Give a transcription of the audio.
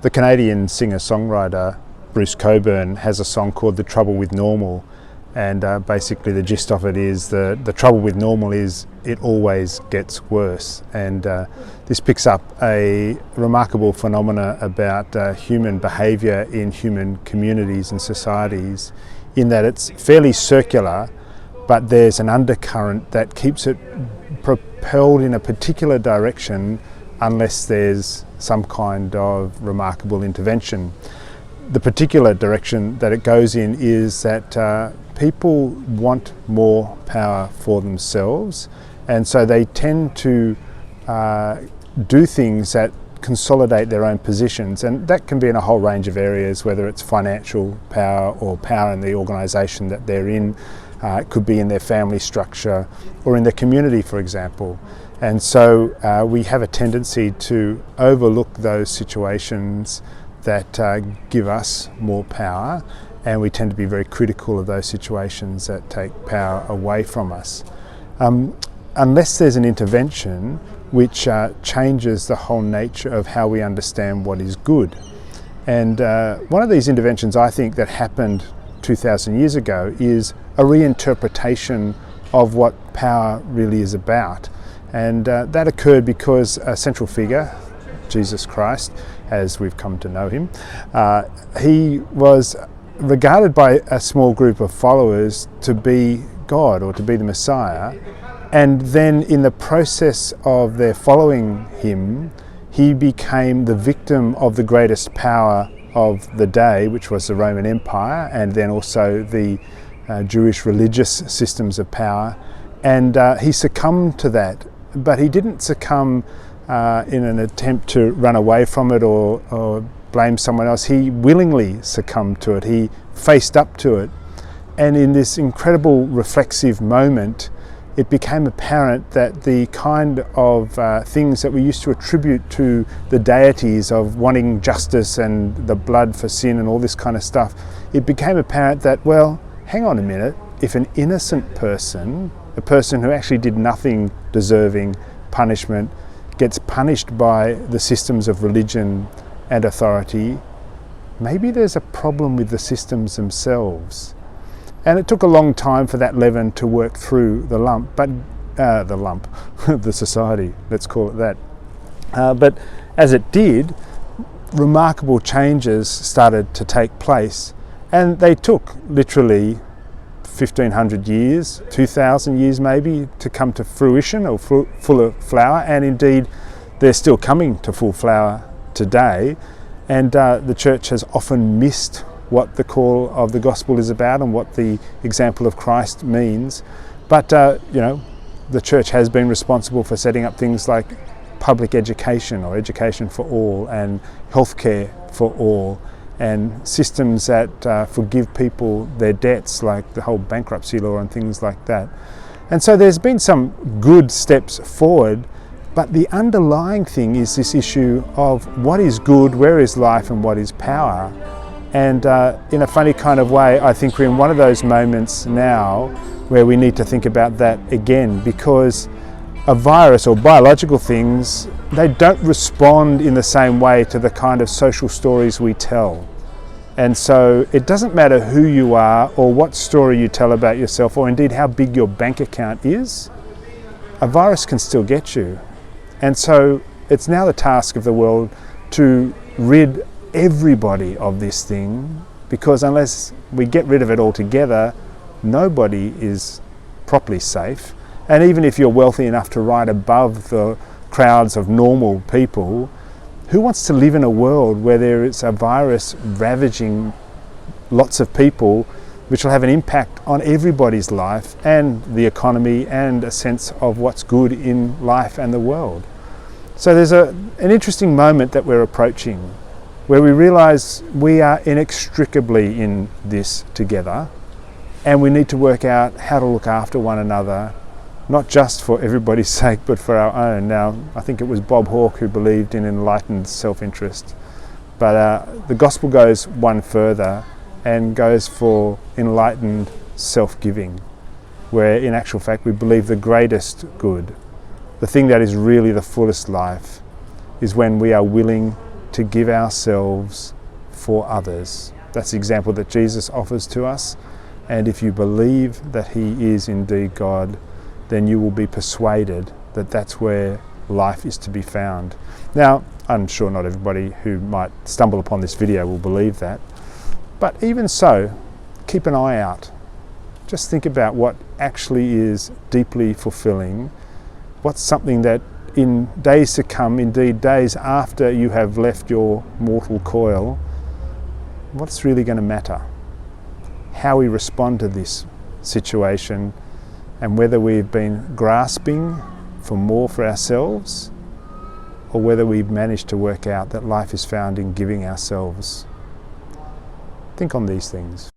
The Canadian singer-songwriter Bruce Cockburn has a song called The Trouble with Normal, and basically the gist of it is the trouble with normal is it always gets worse. And this picks up a remarkable phenomena about human behaviour in human communities and societies, in that it's fairly circular, but there's an undercurrent that keeps it propelled in a particular direction unless there's some kind of remarkable intervention. The particular direction that it goes in is that people want more power for themselves, and so they tend to do things that consolidate their own positions, and that can be in a whole range of areas, whether it's financial power or power in the organisation that they're in. It could be in their family structure or in their community, for example. And so we have a tendency to overlook those situations that give us more power, and we tend to be very critical of those situations that take power away from us. Unless there's an intervention which changes the whole nature of how we understand what is good. And one of these interventions, I think, that happened 2,000 years ago is a reinterpretation of what power really is about. And that occurred because a central figure, Jesus Christ, as we've come to know him, he was regarded by a small group of followers to be God or to be the Messiah. And then in the process of their following him, he became the victim of the greatest power of the day, which was the Roman Empire, and then also the Jewish religious systems of power. And he succumbed to that, but he didn't succumb in an attempt to run away from it or blame someone else. He willingly succumbed to it. He faced up to it. And in this incredible reflexive moment, it became apparent that the kind of things that we used to attribute to the deities of wanting justice and the blood for sin and all this kind of stuff, it became apparent that, well, hang on a minute, if an innocent person, a person who actually did nothing deserving punishment, gets punished by the systems of religion and authority, maybe there's a problem with the systems themselves. And it took a long time for that leaven to work through the lump, but the society, let's call it that. But as it did, remarkable changes started to take place, and they took literally 1,500 years, 2,000 years maybe, to come to fruition or full of flower, and indeed they're still coming to full flower today. And the church has often missed what the call of the gospel is about and what the example of Christ means. But the church has been responsible for setting up things like public education or education for all, and healthcare for all, and systems that forgive people their debts, like the whole bankruptcy law and things like that. And so there's been some good steps forward, but the underlying thing is this issue of what is good, where is life, and what is power. And in a funny kind of way, I think we're in one of those moments now where we need to think about that again, because a virus or biological things, they don't respond in the same way to the kind of social stories we tell. And so it doesn't matter who you are or what story you tell about yourself, or indeed how big your bank account is, a virus can still get you. And so it's now the task of the world to rid everybody of this thing, because unless we get rid of it altogether, nobody is properly safe. And even if you're wealthy enough to ride above the crowds of normal people, who wants to live in a world where there is a virus ravaging lots of people, which will have an impact on everybody's life and the economy and a sense of what's good in life and the world? So there's an interesting moment that we're approaching, where we realise we are inextricably in this together, and we need to work out how to look after one another, not just for everybody's sake, but for our own. Now, I think it was Bob Hawke who believed in enlightened self-interest, but the gospel goes one further and goes for enlightened self-giving, where in actual fact we believe the greatest good, the thing that is really the fullest life, is when we are willing to give ourselves for others. That's the example that Jesus offers to us. And if you believe that He is indeed God, then you will be persuaded that that's where life is to be found. Now, I'm sure not everybody who might stumble upon this video will believe that. But even so, keep an eye out. Just think about what actually is deeply fulfilling. What's something that in days to come, indeed days after you have left your mortal coil, what's really going to matter? How we respond to this situation, and whether we've been grasping for more for ourselves, or whether we've managed to work out that life is found in giving ourselves. Think on these things.